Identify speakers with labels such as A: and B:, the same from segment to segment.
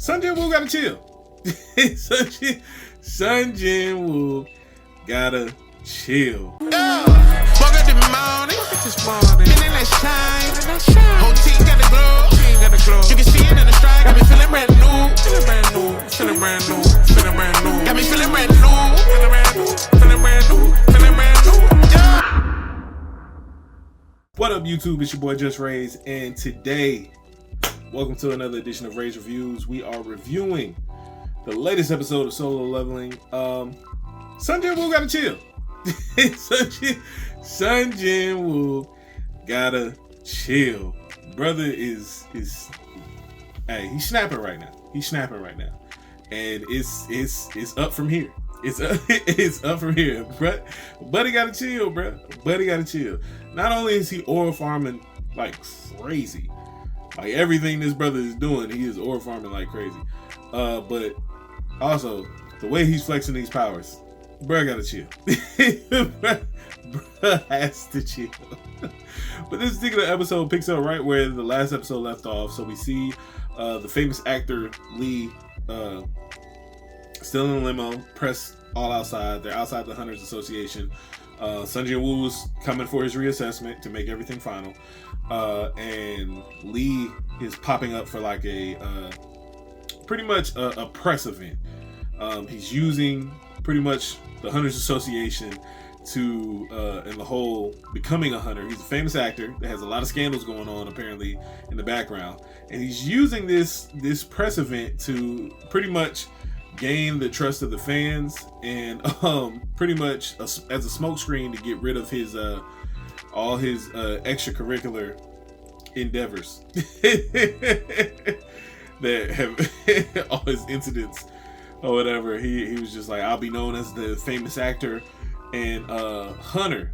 A: Sun Jin Woo gotta chill. Sun Jin Woo gotta chill.
B: Woke up this morning, feeling that shine. Whole team got the glow, You can see it in the stride. Got me feeling brand new, feeling brand new, feeling brand new, feeling brand new. Got me feeling brand new, feeling brand new, feeling brand new, feeling brand new. Yeah.
A: What up, YouTube? It's your boy JusRzd, and today, welcome to another edition of Rage Reviews. We are reviewing the latest episode of Solo Leveling. Sun Jin Woo gotta chill. Sun Jin Woo gotta chill. Brother is hey, he's snapping right now. And it's up from here. It's up from here. Buddy gotta chill, bro. Buddy gotta chill. Not only is he ore farming like crazy, like everything this brother is doing, he is ore farming like crazy. But also the way he's flexing these powers, bro gotta chill. Bro has to chill. But this particular episode picks up right where the last episode left off. So we see the famous actor Lee still in the limo, press all outside. They're outside the Hunters Association. Sun Jin Woo is coming for his reassessment to make everything final. And Lee is popping up for like a pretty much a press event. He's using pretty much the Hunters Association to in the whole becoming a hunter. He's a famous actor that has a lot of scandals going on apparently in the background, and he's using this press event to pretty much gain the trust of the fans and pretty much as a smokescreen to get rid of his all his extracurricular endeavors that have all his incidents or whatever. He was just like, I'll be known as the famous actor and hunter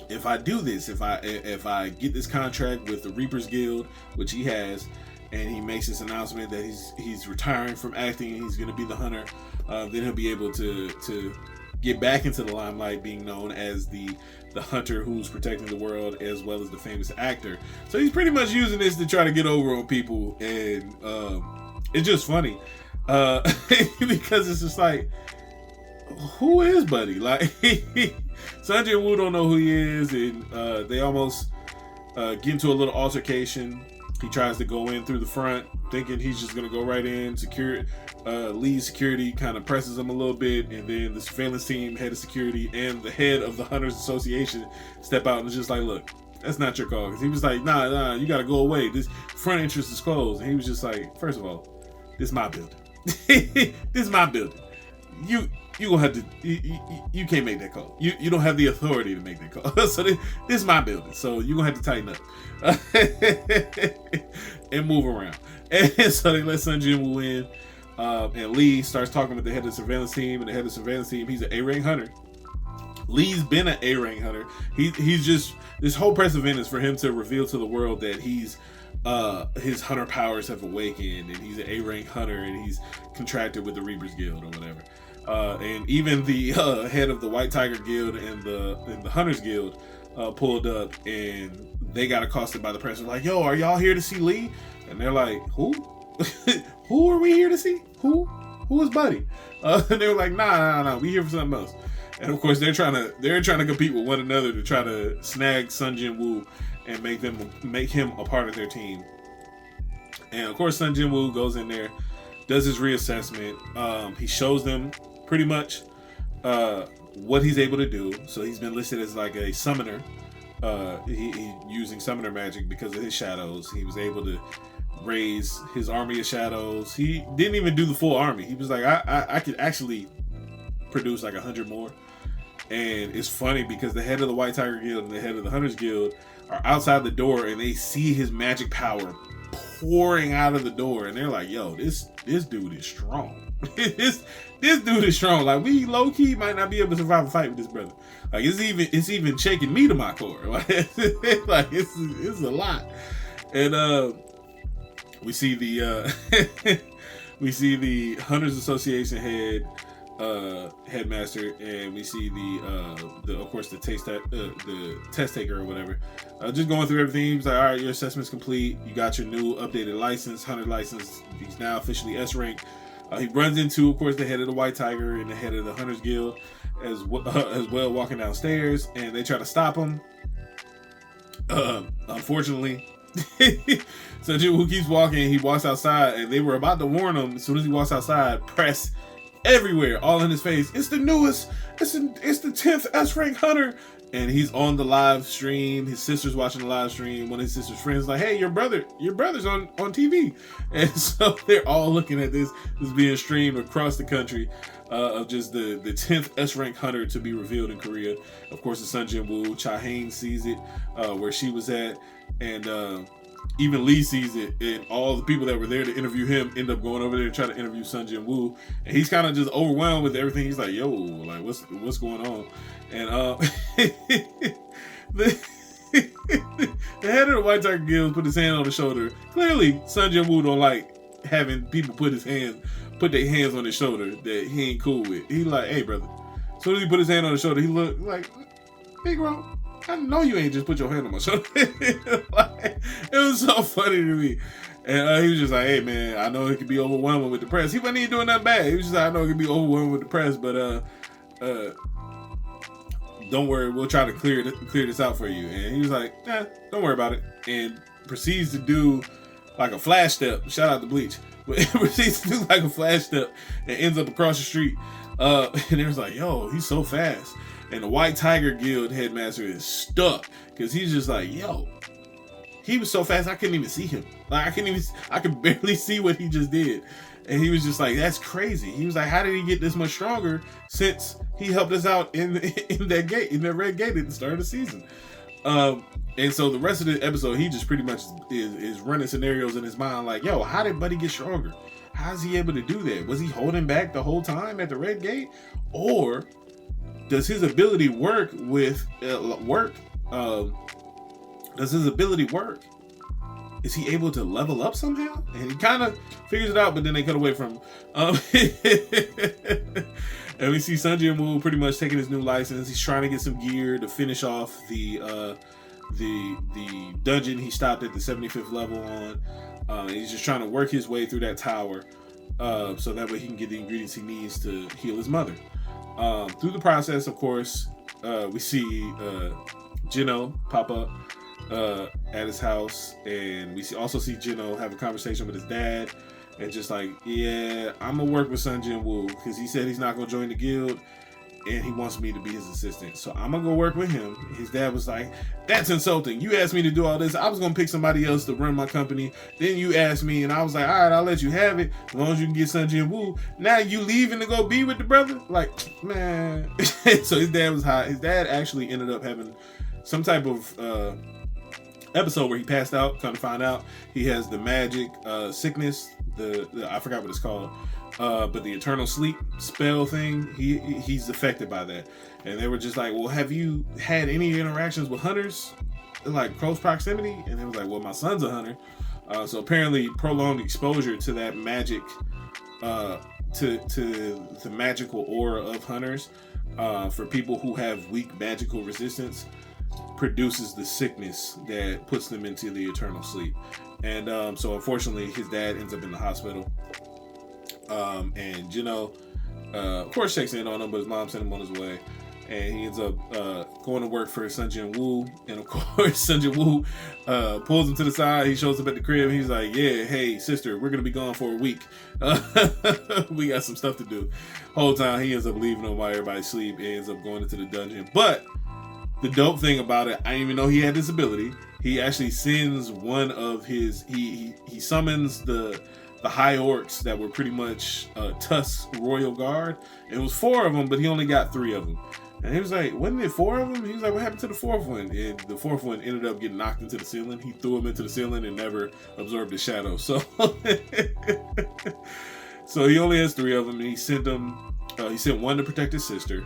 A: if I do this, if I get this contract with the Reapers Guild, which he has, and he makes this announcement that he's retiring from acting and he's going to be the hunter, then he'll be able to get back into the limelight, being known as the hunter who's protecting the world as well as the famous actor. So he's pretty much using this to try to get over on people, and it's just funny because it's just like, who is Buddy? Like, Sun Jin Woo don't know who he is, and they almost get into a little altercation. He tries to go in through the front, thinking he's just gonna go right in. Lee's security kind of presses him a little bit, and then the surveillance team, head of security, and the head of the Hunters Association step out and is just like, look, that's not your call. Because he was like, nah, you gotta go away. This front entrance is closed. And he was just like, first of all, this is my building. This is my building. You gonna have to. You can't make that call. You don't have the authority to make that call. So this is my building. So you gonna have to tighten up and move around. And so they let Sun Jin Woo in, and Lee starts talking with the head of the surveillance team. And the head of the surveillance team, he's an A-rank hunter. Lee's been an A-rank hunter. He's just, this whole press event is for him to reveal to the world that he's his hunter powers have awakened, and he's an A-rank hunter, and he's contracted with the Reapers Guild or whatever. And even the head of the White Tiger Guild and the Hunters Guild pulled up, and they got accosted by the press. They're like, yo, are y'all here to see Lee? And they're like, who? Who are we here to see? Who is Buddy? And they were like, nah, we here for something else. And of course they're trying to compete with one another to try to snag Sun Jin Woo and make him a part of their team. And of course Sun Jin Woo goes in there, does his reassessment. He shows them pretty much what he's able to do. So he's been listed as like a summoner. He using summoner magic because of his shadows. He was able to raise his army of shadows. He didn't even do the full army. He was like, I could actually produce like 100 more. And it's funny because the head of the White Tiger Guild and the head of the Hunters Guild are outside the door, and they see his magic power pouring out of the door, and they're like, yo, this dude is strong. this dude is strong. Like, we low-key might not be able to survive a fight with this brother. Like, it's even shaking me to my core. Like, it's a lot. And we see the Hunters Association head headmaster, and we see the of course the test taker or whatever, just going through everything. He's like, all right, your assessment's complete. You got your new updated license, hunter license. He's now officially S rank. He runs into, of course, the head of the White Tiger and the head of the Hunters Guild as well walking downstairs, and they try to stop him. Unfortunately, so Jinwoo keeps walking. He walks outside, and they were about to warn him. As soon as he walks outside, press everywhere, all in his face. It's the newest. It's the 10th S rank hunter. And he's on the live stream. His sister's watching the live stream. One of his sister's friends is like, hey, your brother's on TV. And so they're all looking at this being streamed across the country, of just the 10th S rank hunter to be revealed in Korea. Of course, the Sun Jin-woo, Hae-in sees it, where she was at, and even Lee sees it, and all the people that were there to interview him end up going over there to try to interview Sun Jin-woo, and he's kind of just overwhelmed with everything. He's like, yo, like what's going on? And the head of the White Tiger Guild put his hand on the shoulder. Clearly, Sun Jin-woo don't like having people put their hands on his shoulder that he ain't cool with. He like, hey brother. As soon as he put his hand on his shoulder, he looked like, big bro, I know you ain't just put your hand on my shoulder. Like, it was so funny to me. And he was just like, hey man, I know it could be overwhelming with the press. He wasn't even doing nothing bad. He was just like, I know it could be overwhelming with the press, but don't worry, we'll try to clear this out for you. And he was like, nah, don't worry about it. And proceeds to do like a flash step. Shout out to Bleach. But proceeds to do like a flash step and ends up across the street. And it was like, yo, he's so fast. And the White Tiger Guild headmaster is stuck because he's just like, yo, he was so fast I couldn't even see him. Like I could barely see what he just did. And he was just like, that's crazy. He was like, how did he get this much stronger since he helped us out in that red gate at the start of the season? And so the rest of the episode, he just pretty much is running scenarios in his mind like, yo, how did Buddy get stronger? How is he able to do that? Was he holding back the whole time at the red gate? Or does his ability work with does his ability work? Is he able to level up somehow? And he kind of figures it out, but then they cut away from him. And we see Sun Jin-woo pretty much taking his new license. He's trying to get some gear to finish off the dungeon he stopped at the 75th level on. He's just trying to work his way through that tower, so that way he can get the ingredients he needs to heal his mother. Through the process, of course, we see Jino pop up at his house, and we also see Jino have a conversation with his dad, and just like, yeah, I'm gonna work with Sun Jin-woo because he said he's not gonna join the guild, and he wants me to be his assistant, so I'm gonna go work with him. His dad was like, that's insulting. You asked me to do all this. I was gonna pick somebody else to run my company. Then you asked me, and I was like, all right, I'll let you have it as long as you can get Sun Jin-woo. Now you leaving to go be with the brother? Like, man. So his dad was hot. His dad actually ended up having some type of episode where he passed out. Come to find out, he has the magic sickness. The I forgot what it's called, but the eternal sleep spell thing. He's affected by that. And they were just like, well, have you had any interactions with hunters in like close proximity? And they was like, well, my son's a hunter. So apparently, prolonged exposure to that magic, to the magical aura of hunters, for people who have weak magical resistance, produces the sickness that puts them into the eternal sleep. And so unfortunately his dad ends up in the hospital, and Jino of course checks in on him, but his mom sent him on his way, and he ends up going to work for Sun Jin-woo. And of course Sun Jin-woo pulls him to the side. He shows up at the crib. He's like, yeah, hey sister, we're gonna be gone for a week. We got some stuff to do. Whole time he ends up leaving them while everybody sleep, and ends up going into the dungeon. But the dope thing about it, I didn't even know he had this ability. He actually sends one of his, he summons the high orcs that were pretty much Tusk's royal guard. It was 4 of them, but he only got 3 of them. And he was like, wasn't it 4 of them? He was like, what happened to the 4th one? And the 4th one ended up getting knocked into the ceiling. He threw him into the ceiling and never absorbed the shadow. So, so he only has 3 of them, and he sent them. He sent one to protect his sister,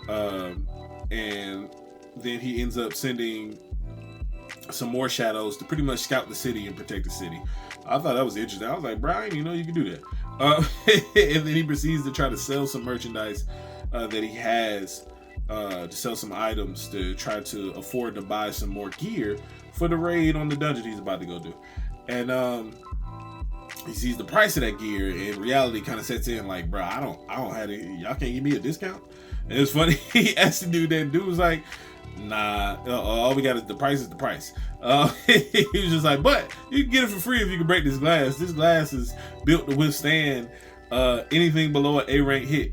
A: and then he ends up sending some more shadows to pretty much scout the city and protect the city. I thought that was interesting. I was like, Brian, you know you can do that. And then he proceeds to try to sell some merchandise that he has, to sell some items to try to afford to buy some more gear for the raid on the dungeon he's about to go do. And he sees the price of that gear, and reality kind of sets in like, bro, I don't have it. Y'all can't give me a discount. And it's funny, he asked the dude, that dude was like, nah, all we got is the price is the price. He was just like, but you can get it for free if you can break this glass. This glass is built to withstand anything below an A rank hit.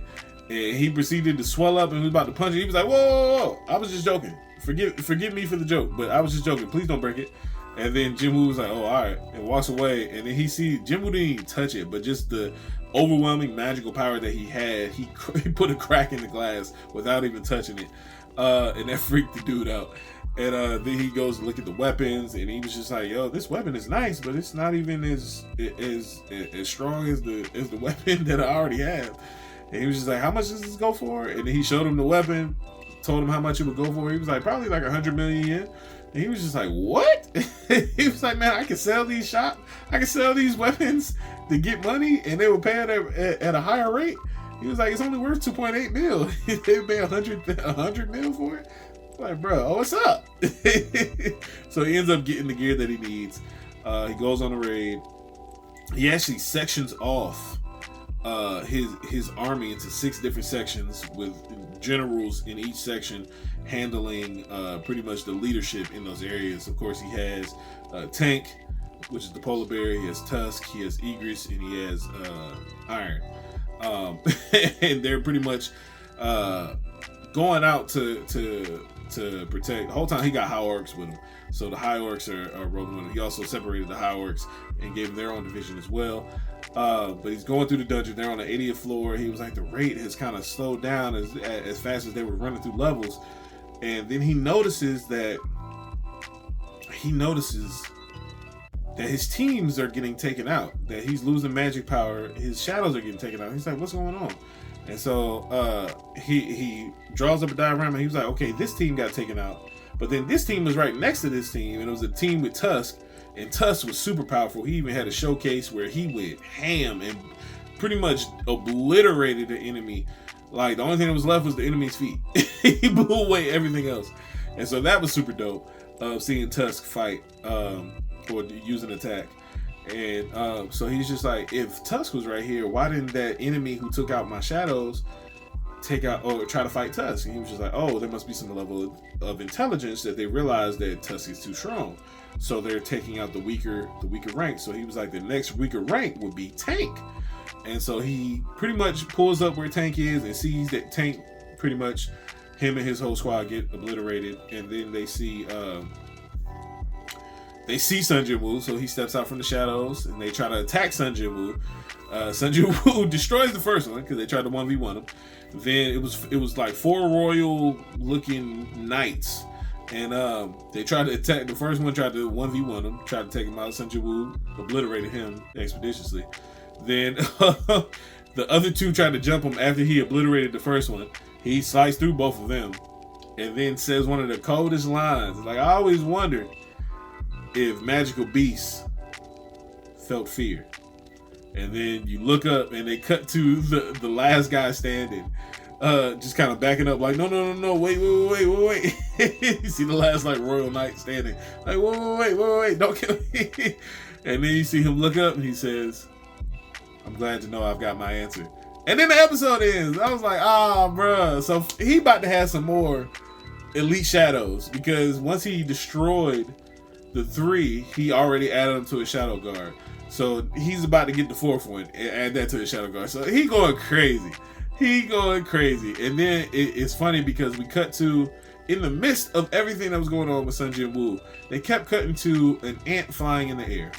A: And he proceeded to swell up and he was about to punch it. He was like, whoa, I was just joking. Forgive me for the joke, but I was just joking. Please don't break it. And then Jinwoo was like, oh, all right, and walks away. And then he sees Jinwoo didn't even touch it, but just the overwhelming magical power that he had, he put a crack in the glass without even touching it. And that freaked the dude out. And then he goes to look at the weapons, and he was just like, yo, this weapon is nice, but it's not even as strong as the weapon that I already have. And he was just like, how much does this go for? And then he showed him the weapon, told him how much it would go for. He was like, probably like 100 million yen. And he was just like, what? He was like, man, I can sell these weapons to get money, and they will pay it at a higher rate. He was like, it's only worth 2.8 mil. They pay 100 mil for it. Like, bro, oh, what's up? So he ends up getting the gear that he needs. He goes on a raid. He actually sections off his army into 6 different sections with generals in each section handling pretty much the leadership in those areas. Of course, he has Tank, which is the polar bear. He has Tusk, he has Igris, and he has Iron. And they're pretty much going out to protect. The whole time he got High Orcs with him, so the High Orcs are rolling with him. He also separated the High Orcs and gave them their own division as well. But he's going through the dungeon. They're on the 80th floor. He was like, the rate has kind of slowed down as fast as they were running through levels. And then he notices that his teams are getting taken out, that he's losing magic power, his shadows are getting taken out. He's like, what's going on? And so he draws up a diagram, and he was like, okay, this team got taken out, but then this team was right next to this team, and it was a team with Tusk, and Tusk was super powerful. He even had a showcase where he went ham and pretty much obliterated the enemy. Like, the only thing that was left was the enemy's feet. He blew away everything else. And so that was super dope, seeing Tusk fight or use an attack. And so he's just like, if Tusk was right here, why didn't that enemy who took out my shadows take out or try to fight Tusk? And he was just like, oh, there must be some level of intelligence that they realized that Tusk is too strong, so they're taking out the weaker rank. So he was like, the next weaker rank would be Tank. And so he pretty much pulls up where Tank is and sees that Tank, pretty much him and his whole squad get obliterated. And then they see Sun Jin-woo, so he steps out from the shadows and they try to attack Sun Jin-woo. Sun Jin-woo destroys the first one because they tried to 1v1 him. Then it was like 4 royal looking knights, and they tried to attack. The first one tried to 1v1 him, tried to take him out. Sun Jin-woo obliterated him expeditiously. Then the other 2 tried to jump him after he obliterated the first one. He sliced through both of them, and then says one of the coldest lines. Like, I always wondered if magical beasts felt fear. And then you look up and they cut to the last guy standing, just kind of backing up like, no, wait. You see the last like royal knight standing like, wait, don't kill me. And then you see him look up and he says, I'm glad to know I've got my answer. And then the episode ends. I was like, bruh. So he about to have some more elite shadows, because once he destroyed the 3, he already added them to his shadow guard. So he's about to get the 4th one and add that to his shadow guard. So he going crazy. And then it's funny because we cut to, in the midst of everything that was going on with Sun Jin-woo, they kept cutting to an ant flying in the air.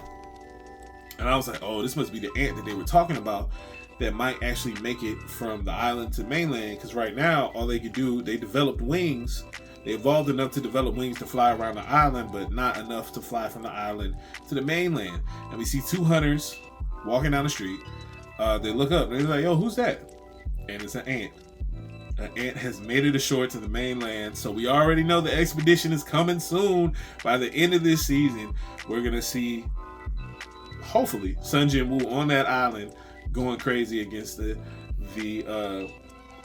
A: And I was like, oh, this must be the ant that they were talking about that might actually make it from the island to mainland. Because right now, all they could do, they developed wings. They evolved enough to develop wings to fly around the island, but not enough to fly from the island to the mainland. And we see 2 hunters walking down the street. They look up and they're like, yo, who's that? And it's an ant. An ant has made it ashore to the mainland. So we already know the expedition is coming soon. By the end of this season, we're going to see, hopefully, Sun Jin-woo on that island going crazy against the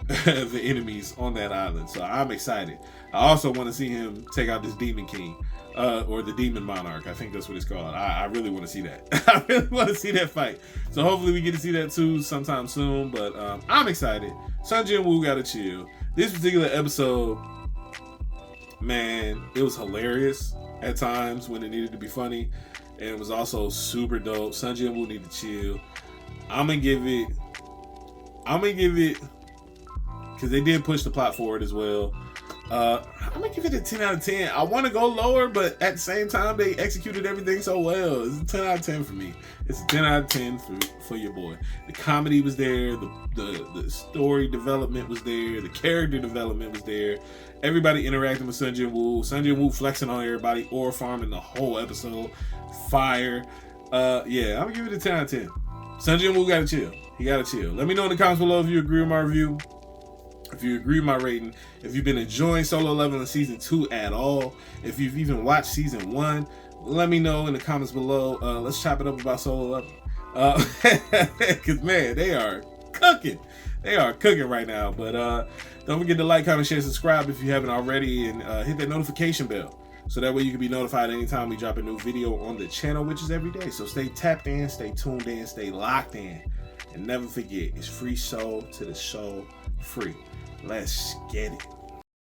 A: the enemies on that island. So I'm excited. I also want to see him take out this Demon King, or the Demon Monarch. I think that's what it's called. I really want to see that. I really want to see that fight. So hopefully we get to see that too sometime soon. But I'm excited. Sun Jin-woo gotta chill. This particular episode, man, it was hilarious at times when it needed to be funny, and it was also super dope. Sun Jin-woo need to chill. I'm gonna give it, because they did push the plot forward as well. I'm gonna give it a 10 out of 10. I want to go lower, but at the same time, they executed everything so well. It's a 10 out of 10 for me. It's a 10 out of 10 for your boy. The comedy was there. The story development was there. The character development was there. Everybody interacting with Sun Jin-woo. Sun Jin-woo flexing on everybody. Or farming the whole episode. Fire. Yeah, I'm gonna give it a 10 out of 10. Sun Jin-woo gotta chill. He gotta chill. Let me know in the comments below if you agree with my review. If you agree with my rating, if you've been enjoying Solo Leveling Season 2 at all, if you've even watched Season 1, let me know in the comments below. Let's chop it up about Solo Leveling. Because, man, they are cooking. They are cooking right now. But don't forget to like, comment, share, subscribe if you haven't already, and hit that notification bell. So that way you can be notified anytime we drop a new video on the channel, which is every day. So stay tapped in, stay tuned in, stay locked in. And never forget, it's free soul to the soul free. Let's get it.